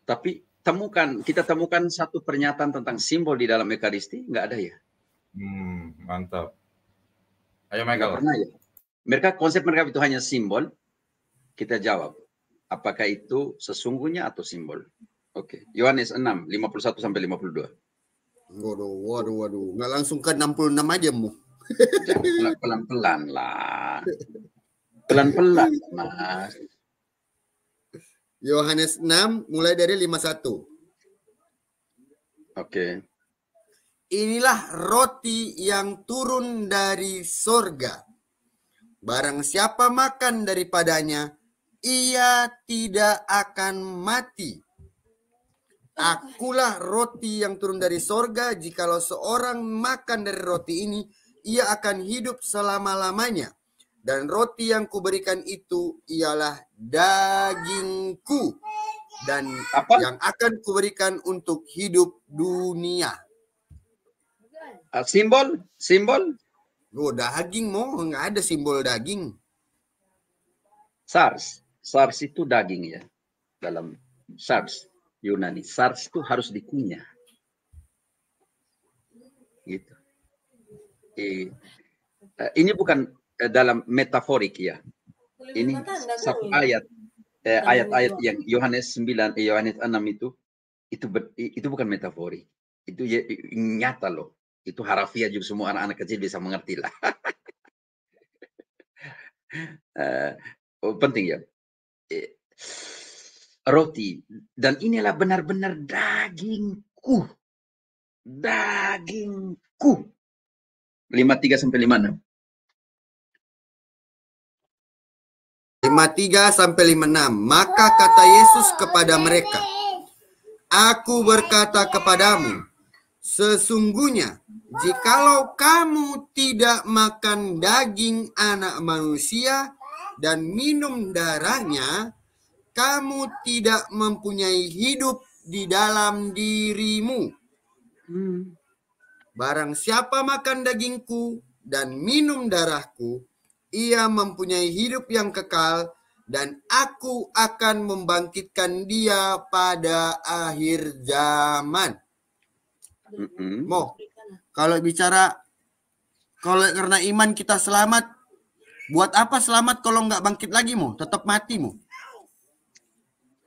Tapi kita temukan satu pernyataan tentang simbol di dalam Ekaristi, nggak ada ya? Mantap. Ayo Michael. Nggak pernah ya? Konsep mereka itu hanya simbol. Kita jawab, apakah itu sesungguhnya atau simbol? Oke, Yohanes 6, 51 sampai 52. Waduh. Nggak langsung ke 66 aja, Mu. Pelan-pelan lah. Pelan-pelan, Mas. Yohanes 6, mulai dari 51. Oke. Inilah roti yang turun dari sorga. Barang siapa makan daripadanya, ia tidak akan mati. Akulah roti yang turun dari sorga. Jikalau seorang makan dari roti ini, ia akan hidup selama-lamanya. Dan roti yang kuberikan itu ialah dagingku. Dan yang akan kuberikan untuk hidup dunia. Simbol? Daging mau, nggak ada simbol daging. SARS itu daging ya. Dalam SARS Yunani, SARS itu harus dikunyah. Gitu. Ini bukan dalam metaforik ya. Ini satu ayat-ayat yang Yohanes 9, Yohanes 6 itu bukan metaforik. Itu nyata loh. Itu harafiah juga, semua anak-anak kecil bisa mengerti lah. Penting ya. Roti. Dan inilah benar-benar dagingku. 53 sampai 56. 53 sampai 56. Maka kata Yesus kepada mereka, Aku berkata kepadamu, sesungguhnya jikalau kamu tidak makan daging anak manusia dan minum darahnya, kamu tidak mempunyai hidup di dalam dirimu. Barang siapa makan dagingku dan minum darahku, ia mempunyai hidup yang kekal, dan aku akan membangkitkan dia pada akhir zaman. Mo, kalau karena iman kita selamat, buat apa selamat kalau nggak bangkit lagi, Mo? Tetap mati, Mo.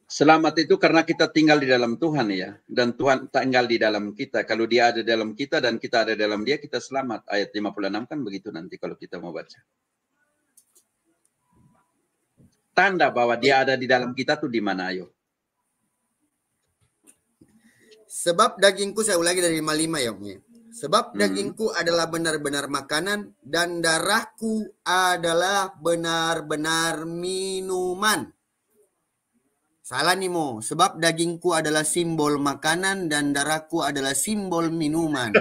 Selamat itu karena kita tinggal di dalam Tuhan ya. Dan Tuhan tinggal di dalam kita. Kalau dia ada dalam kita dan kita ada dalam dia, kita selamat. Ayat 56 kan begitu nanti kalau kita mau baca. Tanda bahwa dia ada di dalam kita tuh di mana, ayo? Sebab dagingku, saya ulangi dari 55 ya. Sebab dagingku adalah benar-benar makanan dan darahku adalah benar-benar minuman. Salah nih, Mo. Sebab dagingku adalah simbol makanan dan darahku adalah simbol minuman.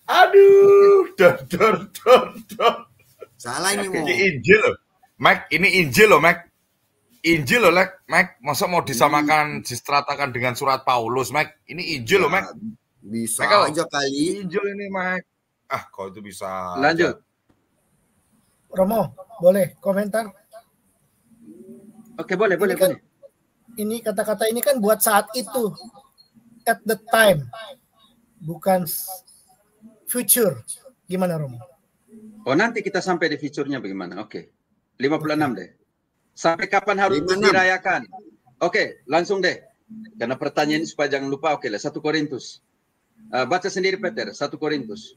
Aduh, Salah ini, Mo. Ini Injil loh. Mac, ini Injil loh, Mac. Injil loh, Mac. Masa mau disamakan, diseratakan dengan surat Paulus, Mac? Ini Injil loh, Mac. Bisa Mac, aja kali. Injil ini, Mac. Kau itu bisa. Lanjut. Romo, boleh komentar? Oke, boleh. Ini kata-kata ini kan buat saat itu. At the time. Bukan future. Gimana, Romo? Oh, nanti kita sampai di future-nya bagaimana? Oke. 56 deh. Sampai kapan harus 56 dirayakan? Oke, langsung deh. Karena pertanyaan ini supaya jangan lupa. Oke lah, 1 Korintus. Baca sendiri, Peter. 1 Korintus.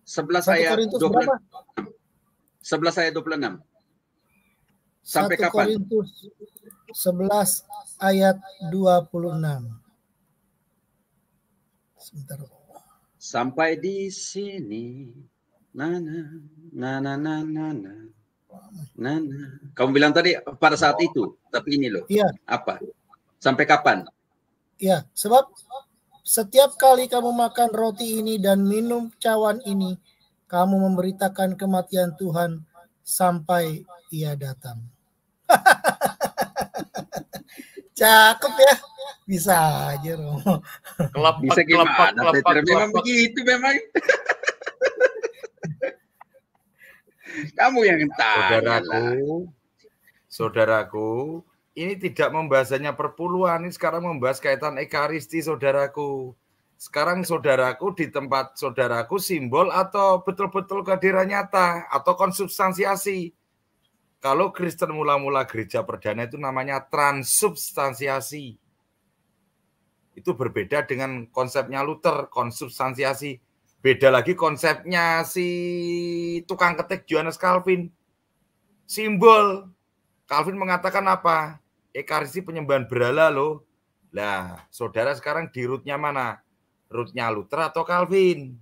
11 ayat 26. 11 ayat 26. Sampai 1 kapan? Korintus 11 ayat 26. Sebentar. Sampai di sini. Kamu bilang tadi pada saat itu, tapi ini loh. Iya. Apa? Sampai kapan? Iya, sebab setiap kali kamu makan roti ini dan minum cawan ini, kamu memberitakan kematian Tuhan sampai ia datang. Cakep ya. Bisa aja, Romo. Bisa gimana? Memang begitu memang. Kamu yang tanya. saudaraku, ini tidak membahasanya perpuluhan, ini sekarang membahas kaitan ekaristi, saudaraku. Sekarang saudaraku, di tempat saudaraku simbol atau betul-betul kehadiran nyata atau konsubstansiasi. Kalau Kristen mula-mula gereja perdana itu namanya transubstansiasi. Itu berbeda dengan konsepnya Luther, konsubstansiasi. Beda lagi konsepnya si tukang ketik Johannes Calvin. Simbol. Calvin mengatakan apa? Ekaristi penyembahan berhala loh. Lah, saudara sekarang di rootnya mana? Rootnya Luther atau Calvin?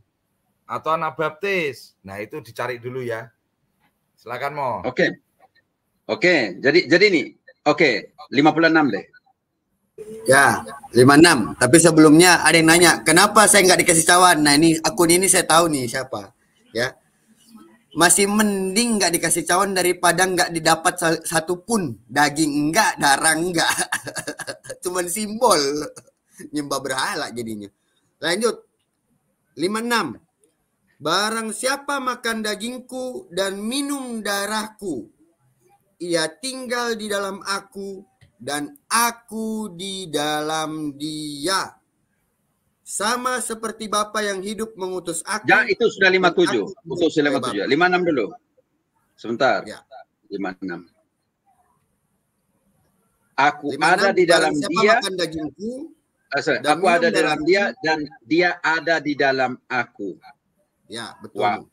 Atau Anabaptis? Nah, itu dicari dulu ya. Silakan Mo. Oke. Jadi nih. Oke, 56 deh. Ya, 56. Tapi sebelumnya ada yang nanya, kenapa saya nggak dikasih cawan? Nah, ini akun ini saya tahu nih siapa. Ya, masih mending nggak dikasih cawan daripada nggak didapat satu pun. Daging enggak, darah enggak. Cuman simbol. Nyembah berhala jadinya. Lanjut. 56. Barang siapa makan dagingku dan minum darahku, ia tinggal di dalam aku dan aku di dalam dia. Sama seperti Bapa yang hidup mengutus aku. Ya, itu sudah 57. Itu sudah 57. 56 dulu. Sebentar. Ya. 56. Aku ada di dalam dia. Makan dagingku, aku ada di dalam dia dan dia ada di dalam aku. Ya, betul. Wow.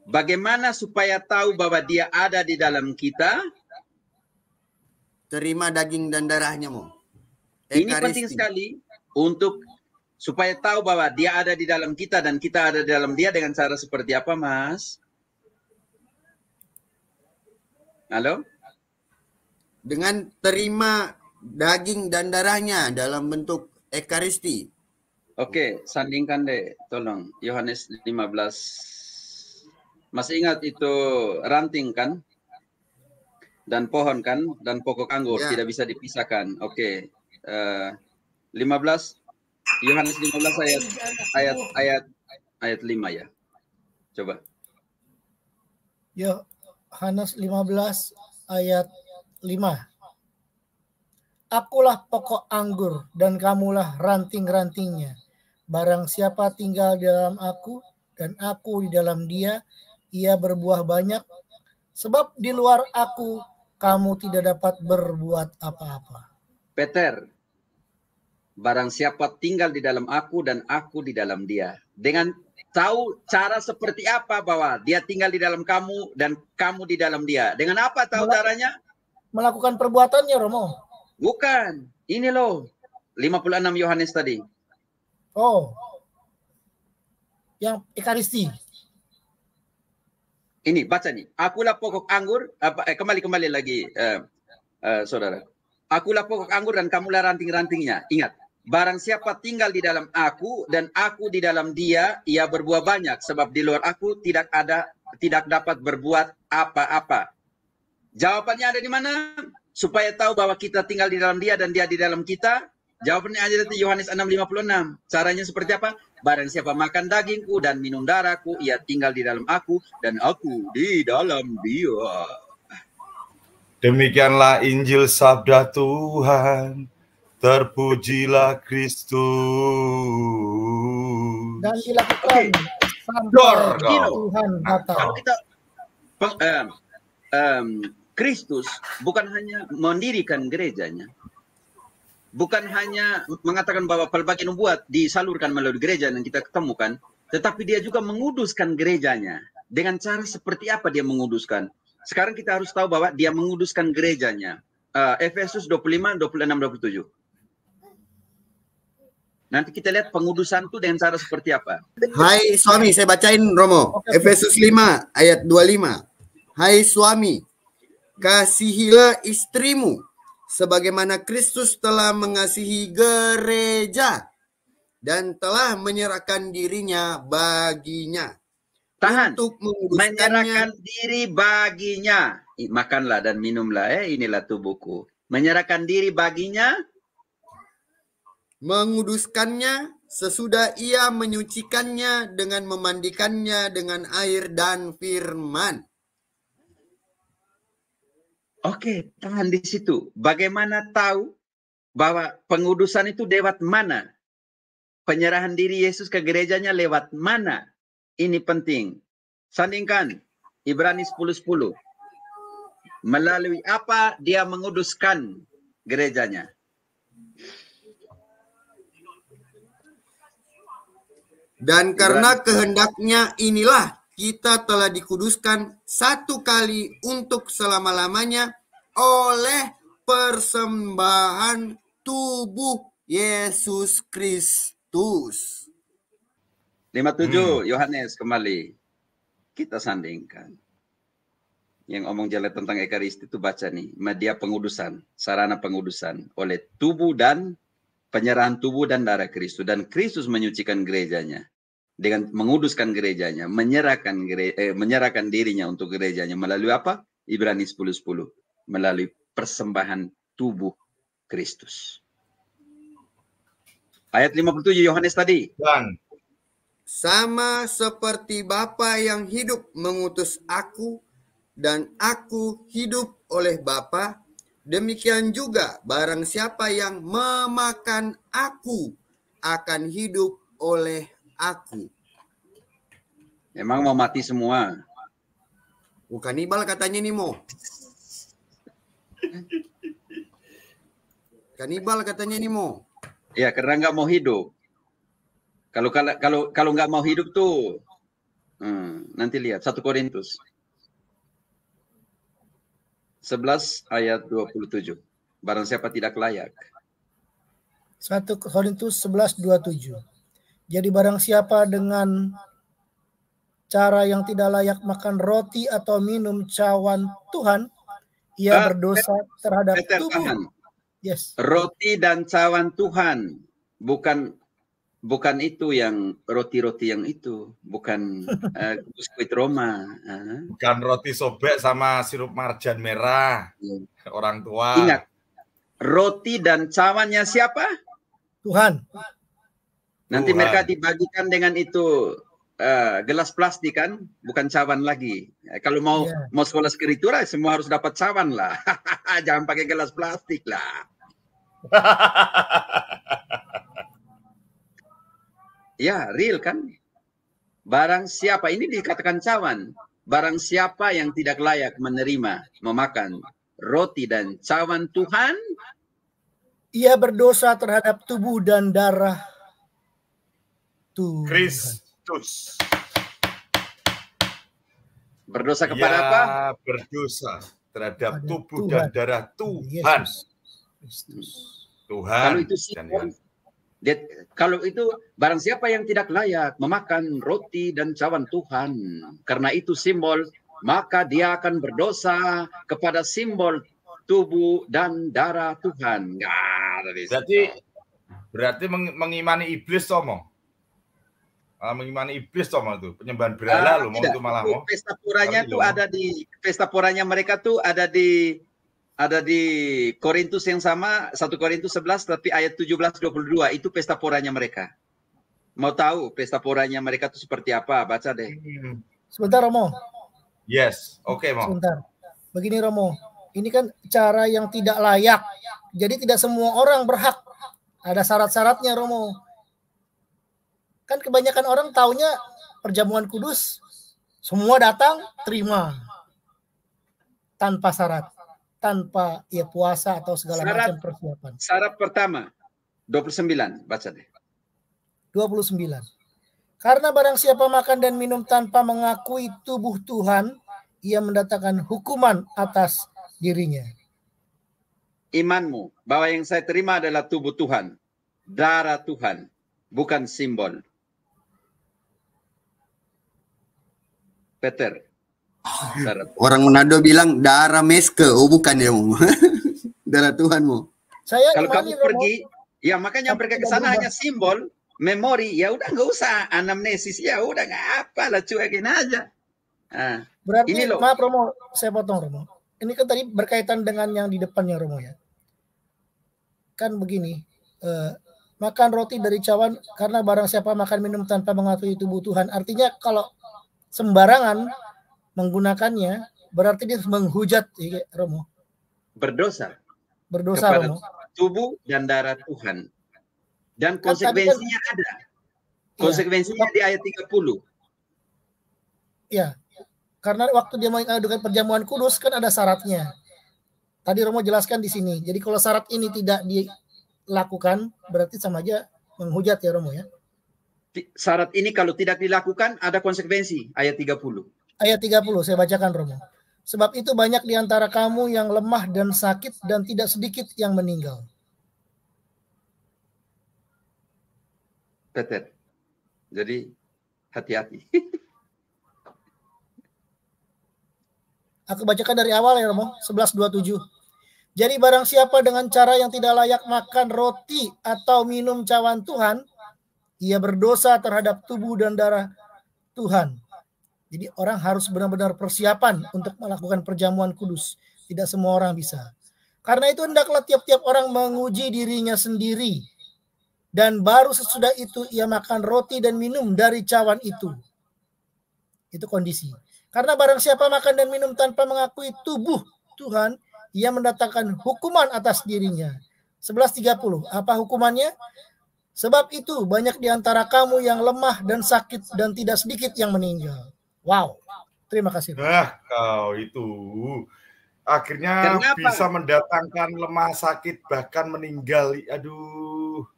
Bagaimana supaya tahu bahwa dia ada di dalam kita? Terima daging dan darahnya, Mo. Ini penting sekali untuk supaya tahu bahwa dia ada di dalam kita dan kita ada di dalam dia dengan cara seperti apa, Mas? Halo? Dengan terima daging dan darahnya dalam bentuk ekaristi. Oke, sandingkan deh, tolong. Yohanes 15. Masih ingat itu ranting kan? Dan pohon kan? Dan pokok anggur Ya. tidak bisa dipisahkan. Oke. 15. Yohanes 15 ayat 5 ya. Coba. Yohanes 15 ayat 5. Akulah pokok anggur dan kamulah ranting-rantingnya. Barang siapa tinggal di dalam aku dan aku di dalam dia, ia berbuah banyak. Sebab di luar aku kamu tidak dapat berbuat apa-apa. Peter, barang siapa tinggal di dalam aku dan aku di dalam dia. Dengan tahu cara seperti apa bahwa dia tinggal di dalam kamu dan kamu di dalam dia. Dengan apa tahu caranya? Melakukan perbuatannya, Romo. Bukan. Ini loh. 56 Yohanes tadi. Oh. Yang ekaristi. Ini baca nih. Akulah pokok anggur. Kembali lagi, saudara. Akulah pokok anggur dan kamulah ranting-rantingnya. Ingat. Barang siapa tinggal di dalam aku dan aku di dalam dia, ia berbuah banyak. Sebab di luar aku tidak dapat berbuat apa-apa. Jawabannya ada di mana? Supaya tahu bahwa kita tinggal di dalam dia dan dia di dalam kita. Jawabannya ada di Yohanes 6:56. Caranya seperti apa? Barang siapa makan dagingku dan minum darahku, ia tinggal di dalam aku dan aku di dalam dia. Demikianlah Injil Sabda Tuhan. Terpujilah Kristus. Dan dilakukan sampai Tuhan datang. Kalau kita Kristus bukan hanya mendirikan gerejanya, bukan hanya mengatakan bahwa pelbagai nubuat disalurkan melalui gereja yang kita ketemukan, tetapi dia juga menguduskan gerejanya. Dengan cara seperti apa dia menguduskan? Sekarang kita harus tahu bahwa dia menguduskan gerejanya. Efesus 25, 26, 27. Nanti kita lihat pengudusan itu dengan cara seperti apa. Hai suami, saya bacain Romo. Efesus 5 ayat 25. Hai suami, kasihilah istrimu sebagaimana Kristus telah mengasihi gereja dan telah menyerahkan dirinya baginya. Tahan. Untuk menyerahkan diri baginya. Makanlah dan minumlah, inilah tubuhku. Menyerahkan diri baginya. Menguduskannya sesudah ia menyucikannya dengan memandikannya dengan air dan firman. Oke, tahan di situ. Bagaimana tahu bahwa pengudusan itu lewat mana? Penyerahan diri Yesus ke gerejanya lewat mana? Ini penting. Sandingkan Ibrani 10:10. Melalui apa dia menguduskan gerejanya? Dan karena kehendaknya inilah kita telah dikuduskan satu kali untuk selama-lamanya oleh persembahan tubuh Yesus Kristus. 57 Yohanes kembali. Kita sandingkan. Yang omong jelek tentang Ekaristi itu baca nih. Media pengudusan, sarana pengudusan oleh tubuh dan penyerahan tubuh dan darah Kristus. Dan Kristus menyucikan gerejanya. Dengan menguduskan gerejanya, menyerahkan dirinya untuk gerejanya melalui apa? Ibrani 10:10, melalui persembahan tubuh Kristus. Ayat 57 Yohanes tadi. Dan sama seperti Bapa yang hidup mengutus aku dan aku hidup oleh Bapa, demikian juga barang siapa yang memakan aku akan hidup oleh aku. Memang mau mati semua. Bukan kanibal katanya nih Mo. Kanibal katanya nih Mo. Ya, karena nggak mau hidup. Kalau nggak mau hidup tuh, nanti lihat 1 Korintus 11 ayat 27. Barang siapa tidak layak. 1 Korintus 11:27. Jadi barang siapa dengan cara yang tidak layak makan roti atau minum cawan Tuhan, ia berdosa terhadap tubuh. Yes. Roti dan cawan Tuhan, bukan itu yang roti-roti yang itu, bukan biskuit Roma. Bukan roti sobek sama sirup marjan merah. Orang tua. Ingat, roti dan cawannya siapa? Tuhan. Nanti mereka dibagikan dengan itu gelas plastik kan, bukan cawan lagi. Kalau mau sekolah skriptura semua harus dapat cawan lah. Jangan pakai gelas plastik lah. Ya, real kan? Barang siapa, ini dikatakan cawan. Barang siapa yang tidak layak menerima, memakan roti dan cawan Tuhan, ia berdosa terhadap tubuh dan darah Tuhan. Kristus. Berdosa kepada apa? Berdosa terhadap tubuh dan darah Tuhan. Tuhan. Kalau itu simbol, kalau itu barang siapa yang tidak layak memakan roti dan cawan Tuhan, karena itu simbol, maka dia akan berdosa kepada simbol tubuh dan darah Tuhan. Berarti mengimani iblis tomo. Mengimani iblis tomo itu penyembahan berhala loh, mau itu malah mau. Pesta poranya tuh ada di pesta poranya mereka tuh ada di Korintus yang sama, 1 Korintus 11 tapi ayat 17-22 itu pesta poranya mereka. Mau tahu pesta poranya mereka tuh seperti apa? Baca deh. Sebentar Romo. Yes, oke Mo. Sebentar. Begini Romo, ini kan cara yang tidak layak. Jadi tidak semua orang berhak. Ada syarat-syaratnya Romo. Kan kebanyakan orang taunya perjamuan kudus, semua datang terima tanpa syarat, tanpa puasa atau segala macam persiapan. Syarat pertama 29, baca deh. 29. Karena barang siapa makan dan minum tanpa mengakui tubuh Tuhan, ia mendatangkan hukuman atas dirinya. Imanmu bahwa yang saya terima adalah tubuh Tuhan, darah Tuhan, bukan simbol. Peter. Orang Manado bilang darah meske, bukan ya Mo. Darah Tuhan Mo. Kalau kamu pergi, ya makanya mereka ke sana hanya simbol, memori, ya udah nggak usah anamnesis, ya udah nggak apa lah, cuekin aja. Berarti ini loh. Maaf Romo, saya potong Romo. Ini kan tadi berkaitan dengan yang di depannya Romo ya. Kan begini, makan roti dari cawan karena barang siapa makan minum tanpa mengakui tubuh Tuhan. Artinya kalau sembarangan menggunakannya berarti dia menghujat ya, Romo. berdosa Berdosa, kepada Romo. tubuh dan darah Tuhan. Dan Kan tadi konsekuensinya ada. Konsekuensinya di ayat 30. Ya, karena waktu dia mengadukan perjamuan kudus kan ada syaratnya. Tadi Romo jelaskan di sini. Jadi kalau syarat ini tidak dilakukan, berarti sama aja menghujat ya Romo ya. Syarat ini kalau tidak dilakukan ada konsekuensi. Ayat 30. Ayat 30 saya bacakan Romo. Sebab itu banyak di antara kamu yang lemah dan sakit dan tidak sedikit yang meninggal. Peter. Jadi hati-hati. Aku bacakan dari awal ya Romo, 11:27. Jadi barang siapa dengan cara yang tidak layak makan roti atau minum cawan Tuhan, ia berdosa terhadap tubuh dan darah Tuhan. Jadi orang harus benar-benar persiapan untuk melakukan perjamuan kudus. Tidak semua orang bisa. Karena itu hendaklah tiap-tiap orang menguji dirinya sendiri. Dan baru sesudah itu ia makan roti dan minum dari cawan itu. Itu kondisi. Karena barang siapa makan dan minum tanpa mengakui tubuh Tuhan, ia mendatangkan hukuman atas dirinya. 11:30. Apa hukumannya? Sebab itu banyak di antara kamu yang lemah dan sakit dan tidak sedikit yang meninggal. Wow. Terima kasih. Kau itu akhirnya Kenapa? bisa mendatangkan lemah sakit bahkan meninggal. Aduh.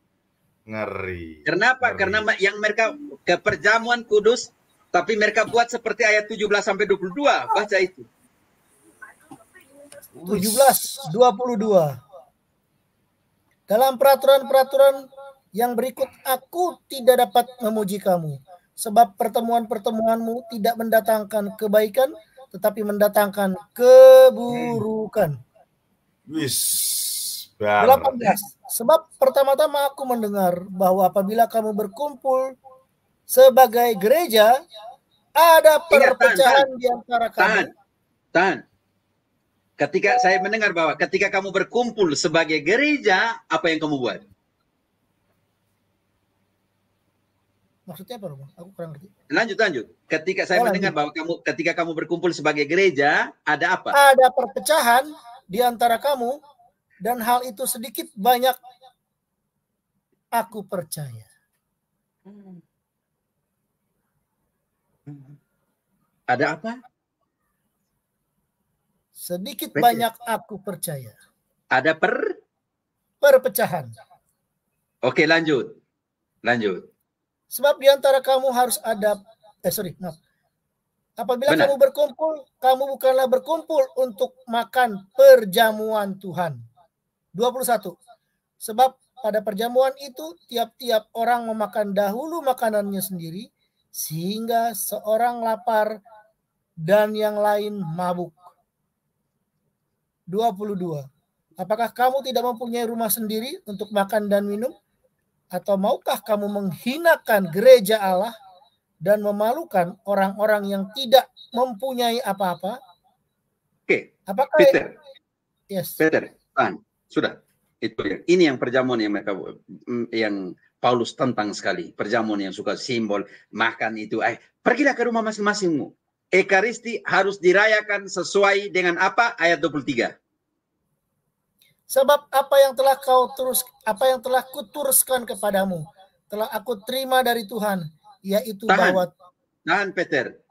Ngeri. Kenapa? Ngeri. Karena yang mereka ke perjamuan kudus, tapi mereka buat seperti ayat 17-22. Baca itu. 17:22. Dalam peraturan-peraturan yang berikut aku tidak dapat memuji kamu. Sebab pertemuan-pertemuanmu tidak mendatangkan kebaikan, tetapi mendatangkan keburukan. Wis. 18. Sebab pertama-tama aku mendengar bahwa apabila kamu berkumpul sebagai gereja, ada perpecahan di antara kamu. Ketika saya mendengar bahwa ketika kamu berkumpul sebagai gereja, apa yang kamu buat? Maksudnya apa, Romo? Aku kurang ngerti. Lanjut. Ketika saya mendengar bahwa ketika kamu berkumpul sebagai gereja, ada apa? Ada perpecahan di antara kamu, dan hal itu sedikit banyak aku percaya. Ada apa? Sedikit banyak aku percaya. Ada perpecahan. Oke, lanjut. Sebab di antara kamu harus ada apabila kamu berkumpul, kamu bukanlah berkumpul untuk makan perjamuan Tuhan. 21. Sebab pada perjamuan itu tiap-tiap orang memakan dahulu makanannya sendiri, sehingga seorang lapar dan yang lain mabuk. 22. Apakah kamu tidak mempunyai rumah sendiri untuk makan dan minum? Atau maukah kamu menghinakan gereja Allah dan memalukan orang-orang yang tidak mempunyai apa-apa? Oke. Apakah Peter? Yes. Peter, sudah. Itu ya. Ini yang perjamuan yang mereka yang Paulus tentang sekali. Perjamuan yang suka simbol makan itu. Pergilah ke rumah masing-masingmu. Ekaristi harus dirayakan sesuai dengan apa? Ayat 23. Sebab apa yang telah kuturuskan kepadamu telah aku terima dari Tuhan, yaitu bahwa Peter.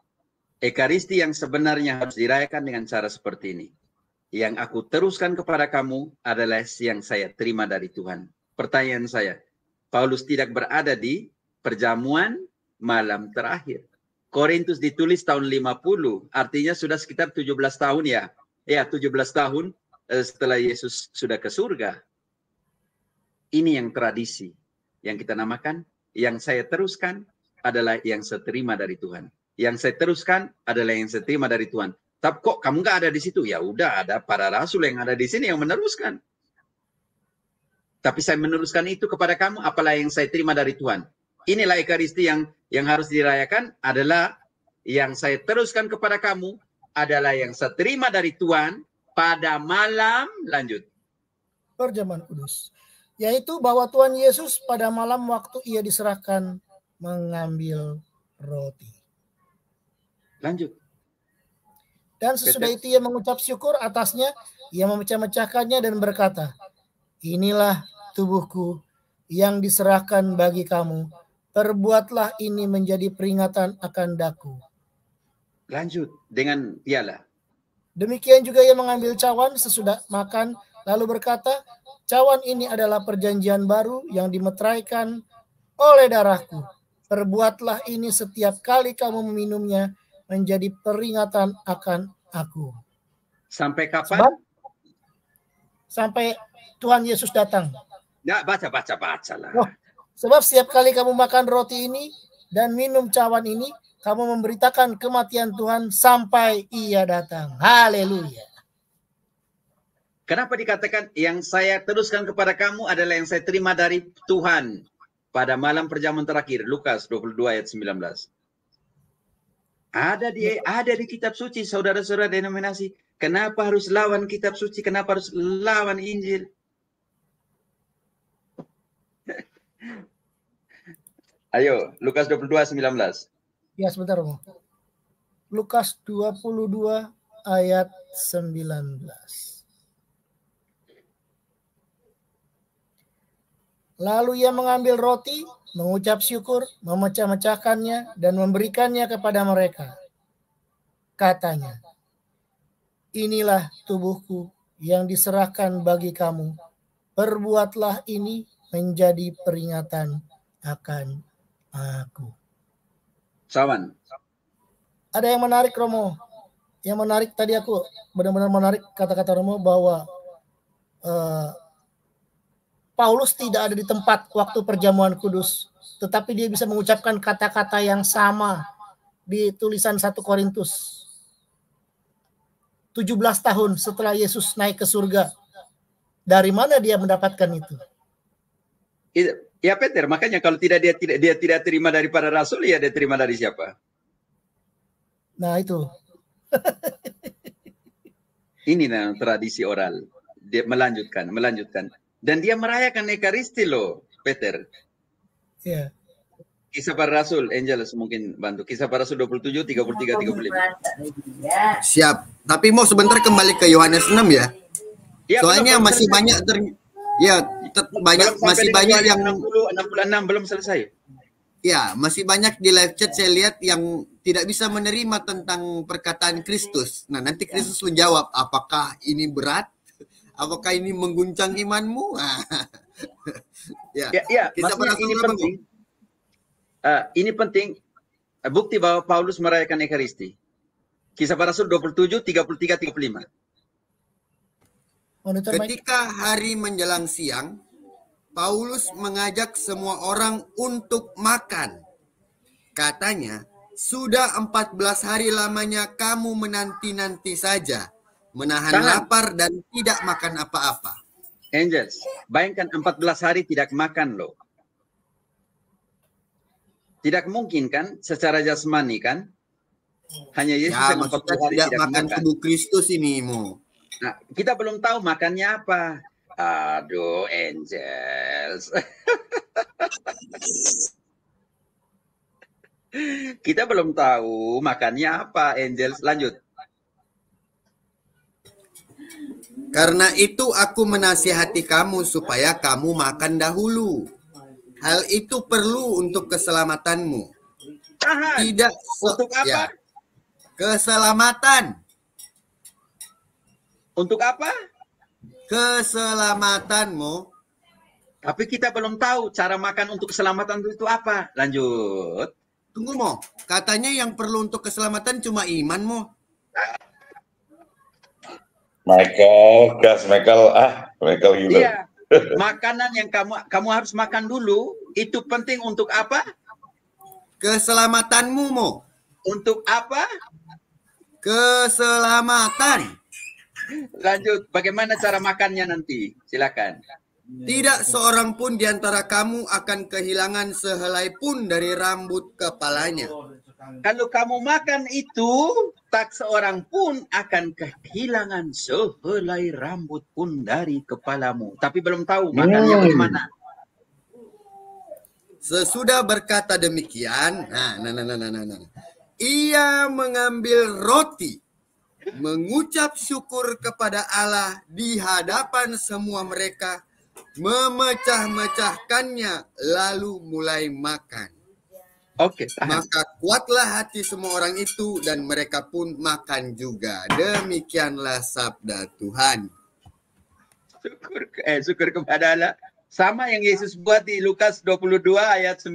Ekaristi yang sebenarnya harus dirayakan dengan cara seperti ini. Yang aku teruskan kepada kamu adalah yang saya terima dari Tuhan. Pertanyaan saya, Paulus tidak berada di perjamuan malam terakhir. Korintus ditulis tahun 50, artinya sudah sekitar 17 tahun ya. Ya, 17 tahun setelah Yesus sudah ke surga. Ini yang tradisi yang kita namakan, yang saya teruskan adalah yang saya terima dari Tuhan. Yang saya teruskan adalah yang saya terima dari Tuhan. Tapi kok kamu nggak ada di situ? Ya udah, ada para rasul yang ada di sini yang meneruskan. Tapi saya meneruskan itu kepada kamu, apalah yang saya terima dari Tuhan. Inilah Ekaristi yang harus dirayakan, adalah yang saya teruskan kepada kamu, adalah yang saya terima dari Tuhan pada malam, lanjut. Perjamuan kudus. Yaitu bahwa Tuhan Yesus pada malam waktu ia diserahkan mengambil roti. Lanjut. Dan sesudah itu ia mengucap syukur atasnya, ia memecah-mecahkannya dan berkata, inilah tubuhku yang diserahkan bagi kamu. Perbuatlah ini menjadi peringatan akan daku. Lanjut dengan piala. Demikian juga ia mengambil cawan sesudah makan, lalu berkata, cawan ini adalah perjanjian baru yang dimeteraikan oleh darahku. Perbuatlah ini setiap kali kamu meminumnya menjadi peringatan akan aku. Sampai kapan? Sampai Tuhan Yesus datang. Ya, baca lah. Oh, sebab setiap kali kamu makan roti ini dan minum cawan ini, kamu memberitakan kematian Tuhan sampai ia datang. Haleluya. Kenapa dikatakan yang saya teruskan kepada kamu adalah yang saya terima dari Tuhan pada malam perjamuan terakhir, Lukas 22 ayat 19. Ada di kitab suci, saudara-saudara denominasi. Kenapa harus lawan kitab suci? Kenapa harus lawan Injil? Ayo, Lukas 22 19. Ya, sebentar, Romo. Lukas 22 ayat 19. Lalu ia mengambil roti, mengucap syukur, memecah-mecahkannya, dan memberikannya kepada mereka. Katanya, inilah tubuhku yang diserahkan bagi kamu. Perbuatlah ini menjadi peringatan akan aku. Sawan. Ada yang menarik, Romo. Yang menarik tadi aku benar-benar menarik kata-kata Romo bahwa Paulus tidak ada di tempat waktu perjamuan kudus, tetapi dia bisa mengucapkan kata-kata yang sama di tulisan 1 Korintus. 17 tahun setelah Yesus naik ke surga. Dari mana dia mendapatkan itu? Ya Peter, makanya kalau dia tidak terima daripada rasul, ya dia terima dari siapa? Nah itu. Ini tradisi oral. Dia melanjutkan. Dan dia merayakan Ekaristi loh, Peter. Ya. Kisah para Rasul, Angelus mungkin bantu. Kisah para Rasul 27, 33, 35. Siap. Tapi mau sebentar kembali ke Yohanes 6 ya. Ya soalnya belum masih banyak masih banyak yang 66 belum selesai. Ya, masih banyak di live chat saya lihat yang tidak bisa menerima tentang perkataan Kristus. Nah, nanti Kristus menjawab, apakah ini berat? Apakah ini mengguncang imanmu? Ya, maksudnya ini penting. Ini penting bukti bahwa Paulus merayakan Ekaristi. Kisah para Rasul 27, 33, 35. Ketika hari menjelang siang, Paulus mengajak semua orang untuk makan. Katanya, sudah 14 hari lamanya kamu menanti-nanti saja, menahan lapar dan tidak makan apa-apa. Angels, bayangkan 14 hari tidak makan loh. Tidak mungkin kan, secara jasmani kan? Hanya Yesus yang 14 hari tidak makan. Tubuh Kristus ini, Mo. Nah, kita belum tahu makannya apa. Aduh, Angels. Kita belum tahu makannya apa, Angels. Lanjut. Karena itu aku menasihati kamu supaya kamu makan dahulu. Hal itu perlu untuk keselamatanmu. Tahan. Tidak untuk apa? Ya. Keselamatan. Untuk apa? Keselamatanmu. Tapi kita belum tahu cara makan untuk keselamatan itu apa. Lanjut. Tunggu, Mo. Katanya yang perlu untuk keselamatan cuma iman, Mo. Michael gitu. Iya. Makanan yang kamu harus makan dulu itu penting untuk apa? Keselamatanmu, Mo. Untuk apa? Keselamatan. Lanjut, bagaimana cara makannya nanti? Silakan. Tidak seorang pun di antara kamu akan kehilangan sehelai pun dari rambut kepalanya. Kalau kamu makan itu, tak seorang pun akan kehilangan sehelai rambut pun dari kepalamu. Tapi belum tahu makannya bagaimana. Sesudah berkata demikian, ia mengambil roti, mengucap syukur kepada Allah di hadapan semua mereka, memecah-mecahkannya, lalu mulai makan. Oke, tahan. Maka kuatlah hati semua orang itu dan mereka pun makan juga. Demikianlah sabda Tuhan. Syukur kepada Allah. Sama yang Yesus buat di Lukas 22 ayat 19.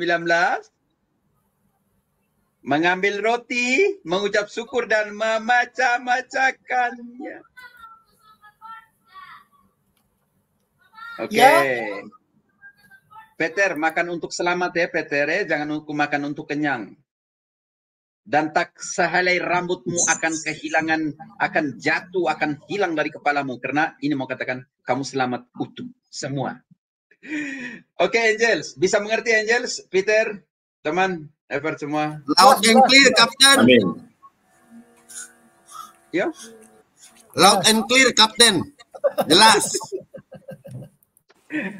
Mengambil roti, mengucap syukur dan memecah-mecahkannya. Oke. Ya. Peter, makan untuk selamat ya Peter ya, jangan makan untuk kenyang. Dan tak sehelai rambutmu akan kehilangan, akan jatuh, akan hilang dari kepalamu. Karena ini mau katakan, kamu selamat utuh semua. Oke, Angels. Bisa mengerti, Angels? Peter, teman, Ever semua. Loud and clear, Kapten. Amin. Ya. Loud and clear, Kapten. Jelas.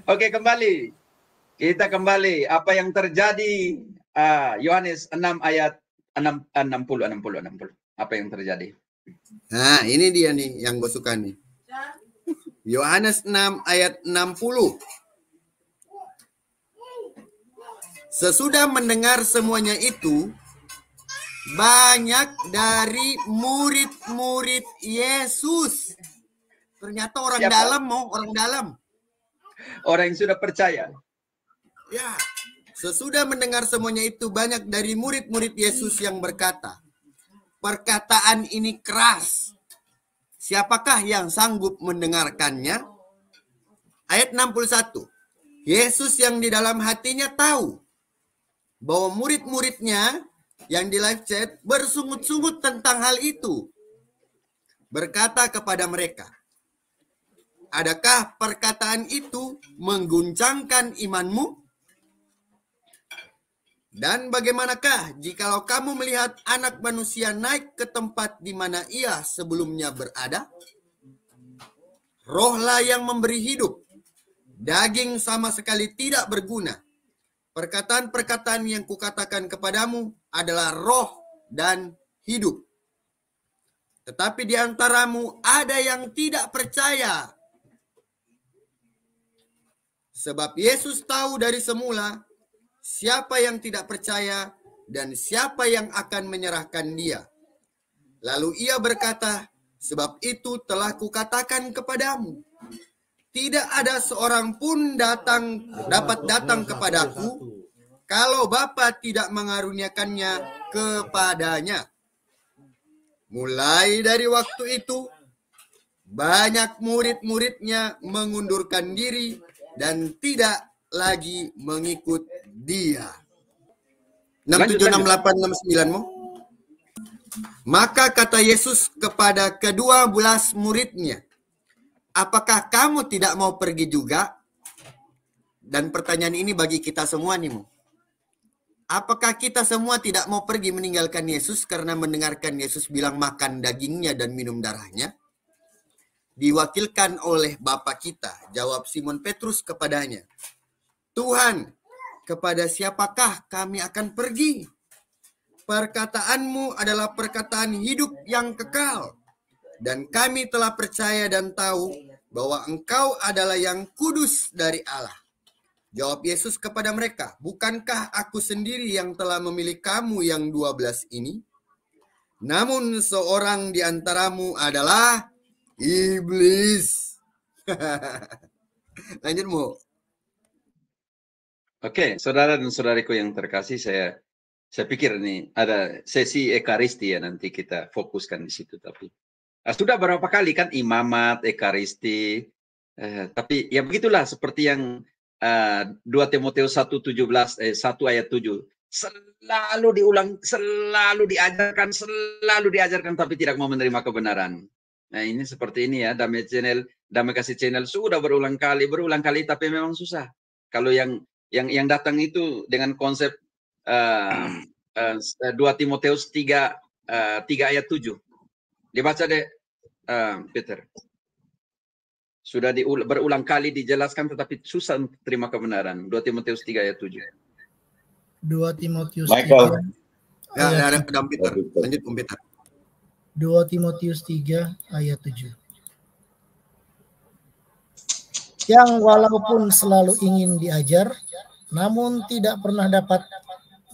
Oke, kembali. Kita kembali. Apa yang terjadi? Yohanes 6 ayat 60. Apa yang terjadi? Nah, ini dia nih yang gue suka nih. Yohanes 6 ayat 60. Sesudah mendengar semuanya itu, banyak dari murid-murid Yesus. Ternyata orang Siapa? dalam, orang dalam. Orang yang sudah percaya. Ya, sesudah mendengar semuanya itu, banyak dari murid-murid Yesus yang berkata, perkataan ini keras. Siapakah yang sanggup mendengarkannya? Ayat 61. Yesus yang di dalam hatinya tahu bahwa murid-muridnya yang di live chat bersungut-sungut tentang hal itu. Berkata kepada mereka, adakah perkataan itu mengguncangkan imanmu? Dan bagaimanakah jikalau kamu melihat anak manusia naik ke tempat di mana ia sebelumnya berada? Rohlah yang memberi hidup. Daging sama sekali tidak berguna. Perkataan-perkataan yang kukatakan kepadamu adalah roh dan hidup. Tetapi di antaramu ada yang tidak percaya. Sebab Yesus tahu dari semula siapa yang tidak percaya dan siapa yang akan menyerahkan dia. Lalu ia berkata, sebab itu telah kukatakan kepadamu, tidak ada seorang pun dapat datang kepadaku kalau Bapa tidak mengaruniakannya kepadanya. Mulai dari waktu itu, banyak murid-muridnya mengundurkan diri dan tidak lagi mengikut dia. 67, 68, 69 mu. Maka kata Yesus kepada kedua belas muridnya, apakah kamu tidak mau pergi juga? Dan pertanyaan ini bagi kita semua nih mu. Apakah kita semua tidak mau pergi meninggalkan Yesus karena mendengarkan Yesus bilang makan dagingnya dan minum darahnya? Diwakilkan oleh Bapa kita, jawab Simon Petrus kepadanya, Tuhan, kepada siapakah kami akan pergi? Perkataanmu adalah perkataan hidup yang kekal. Dan kami telah percaya dan tahu bahwa Engkau adalah yang kudus dari Allah. Jawab Yesus kepada mereka, bukankah aku sendiri yang telah memilih kamu yang 12 ini? Namun seorang di antaramu adalah iblis. Lanjut, Mu. Oke, saudara dan saudariku yang terkasih, saya pikir ini ada sesi Ekaristi ya, nanti kita fokuskan di situ. Tapi sudah berapa kali kan imamat, Ekaristi, tapi ya begitulah seperti yang 2 Timotius 1:17, 1 ayat 7. Selalu diulang, selalu diajarkan, tapi tidak mau menerima kebenaran. Nah ini seperti ini ya, Damai Kasih Channel sudah berulang kali, tapi memang susah. Kalau yang datang itu dengan konsep 2 Timotius 3 ayat 7. Dibaca deh, Peter. Sudah berulang kali dijelaskan, tetapi susah terima kebenaran. 2 Timotius 3 ayat 7. 2 Timotius Michael. 3. Ya, ada Peter. Lanjut, Peter. 2 Timotius 3 ayat 7. Yang walaupun selalu ingin diajar, namun tidak pernah dapat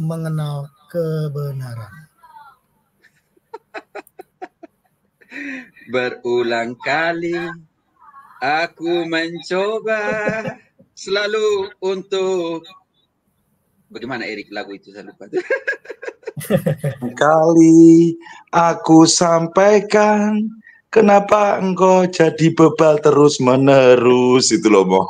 mengenal kebenaran. Berulang kali aku mencoba selalu untuk bagaimana Erik lagu itu saya lupa. Kali aku sampaikan kenapa engkau jadi bebal terus menerus itu loh Mo.